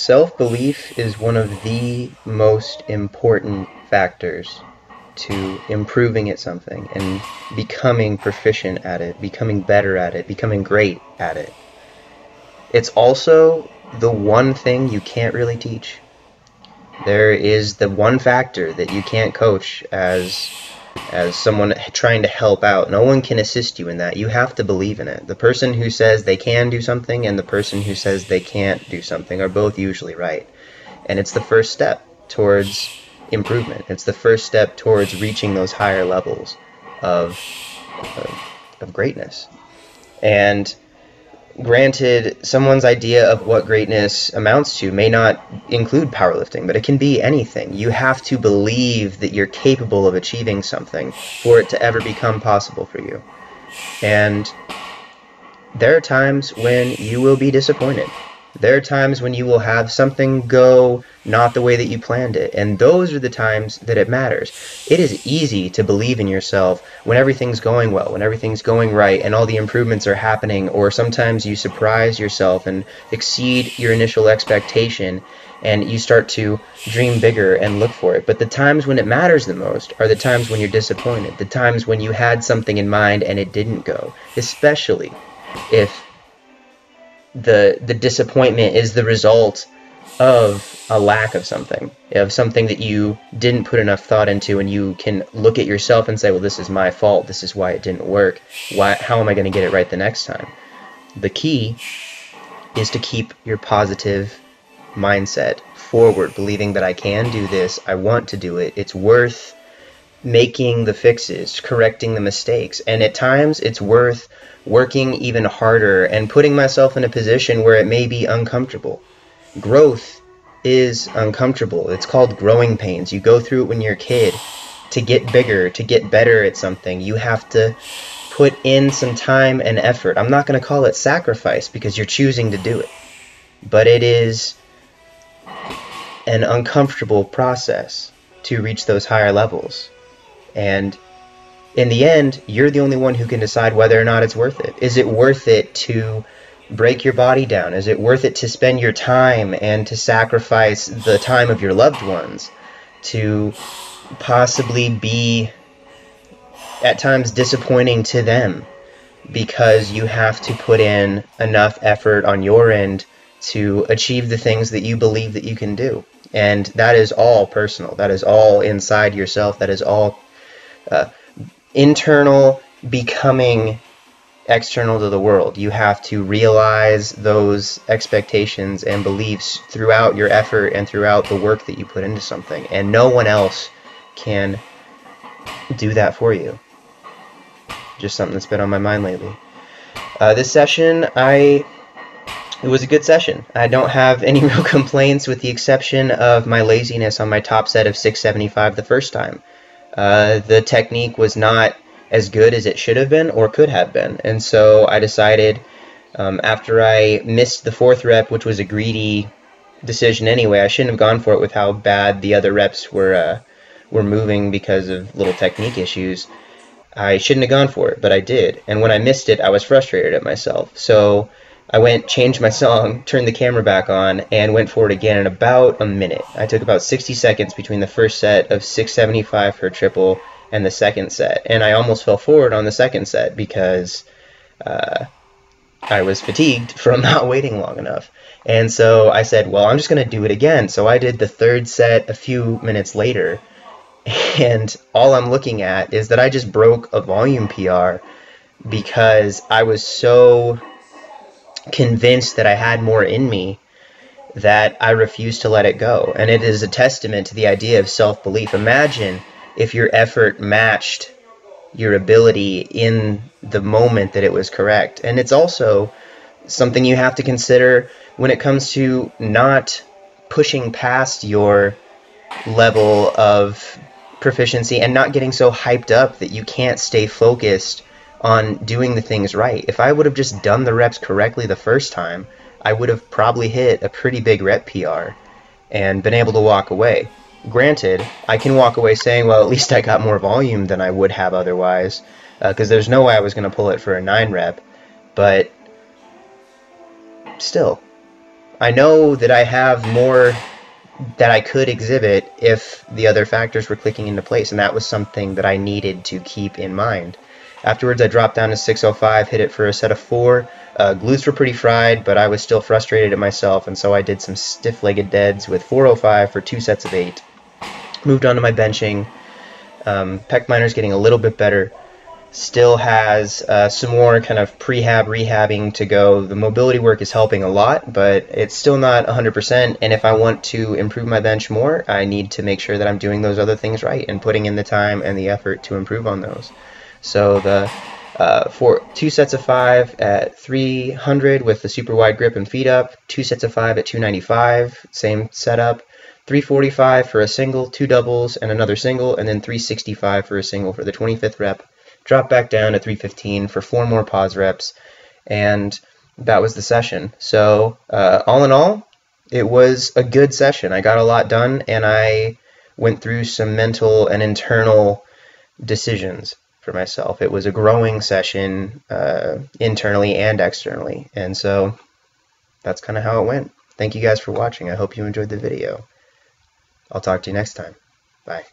Self-belief is one of the most important factors to improving at something and becoming proficient at it, becoming better at it, becoming great at it. It's also the one thing you can't really teach. There is the one factor that you can't coach as someone trying to help out. No one can assist you in that. You have to believe in it. The person who says they can do something and the person who says they can't do something are both usually right. And it's the first step towards improvement. It's the first step towards reaching those higher levels of greatness. And granted, someone's idea of what greatness amounts to may not include powerlifting, but it can be anything. You have to believe that you're capable of achieving something for it to ever become possible for you. And there are times when you will be disappointed. There are times when you will have something go not the way that you planned it, and those are the times that it matters. It is easy to believe in yourself when everything's going well, when everything's going right, and all the improvements are happening, or sometimes you surprise yourself and exceed your initial expectation, and you start to dream bigger and look for it. But the times when it matters the most are the times when you're disappointed, the times when you had something in mind and it didn't go, especially if the disappointment is the result of a lack of something that you didn't put enough thought into, and you can look at yourself and say, well, this is my fault, this is why it didn't work, how am I going to get it right the next time? The key is to keep your positive mindset forward, believing that I can do this, I want to do it, it's worth making the fixes, correcting the mistakes, and at times it's worth working even harder and putting myself in a position where it may be uncomfortable. Growth is uncomfortable. It's called growing pains. You go through it when you're a kid. To get bigger, to get better at something, you have to put in some time and effort. I'm not going to call it sacrifice because you're choosing to do it, but it is an uncomfortable process to reach those higher levels. And in the end, you're the only one who can decide whether or not it's worth it. Is it worth it to break your body down? Is it worth it to spend your time and to sacrifice the time of your loved ones, to possibly be at times disappointing to them because you have to put in enough effort on your end to achieve the things that you believe that you can do? And that is all personal. That is all inside yourself. That is all internal, becoming external to the world. You have to realize those expectations and beliefs throughout your effort and throughout the work that you put into something, and no one else can do that for you. Just something that's been on my mind lately. This session, it was a good session. I don't have any real complaints with the exception of my laziness on my top set of 675 the first time. The technique was not as good as it should have been or could have been, and so I decided, after I missed the fourth rep, which was a greedy decision anyway, I shouldn't have gone for it with how bad the other reps were moving because of little technique issues. I shouldn't have gone for it, but I did, and when I missed it, I was frustrated at myself. So I went, changed my song, turned the camera back on, and went for it again in about a minute. I took about 60 seconds between the first set of 675 for a triple and the second set, and I almost fell forward on the second set because I was fatigued from not waiting long enough. And so I said, well, I'm just going to do it again. So I did the third set a few minutes later, and all I'm looking at is that I just broke a volume PR because I was so convinced that I had more in me that I refused to let it go. And it is a testament to the idea of self-belief. Imagine if your effort matched your ability in the moment that it was correct. And it's also something you have to consider when it comes to not pushing past your level of proficiency and not getting so hyped up that you can't stay focused on doing the things right. If I would have just done the reps correctly the first time, I would have probably hit a pretty big rep PR and been able to walk away. Granted, I can walk away saying, well, at least I got more volume than I would have otherwise, because there's no way I was going to pull it for a 9 rep, but still, I know that I have more that I could exhibit if the other factors were clicking into place, and that was something that I needed to keep in mind. Afterwards, I dropped down to 605, hit it for a set of 4. Glutes were pretty fried, but I was still frustrated at myself, and so I did some stiff-legged deads with 405 for 2 sets of 8. Moved on to my benching. Pec minor's getting a little bit better. Still has some more kind of prehab, rehabbing to go. The mobility work is helping a lot, but it's still not 100%, and if I want to improve my bench more, I need to make sure that I'm doing those other things right and putting in the time and the effort to improve on those. So the for 2 sets of 5 at 300 with the super wide grip and feet up, 2 sets of 5 at 295, same setup, 345 for a single, 2 doubles and another single, and then 365 for a single for the 25th rep. Drop back down to 315 for 4 more pause reps, and that was the session. So all in all, it was a good session. I got a lot done, and I went through some mental and internal decisions for myself. It was a growing session internally and externally, and so that's kind of how it went. Thank you guys for watching. I hope you enjoyed the video. I'll talk to you next time. Bye.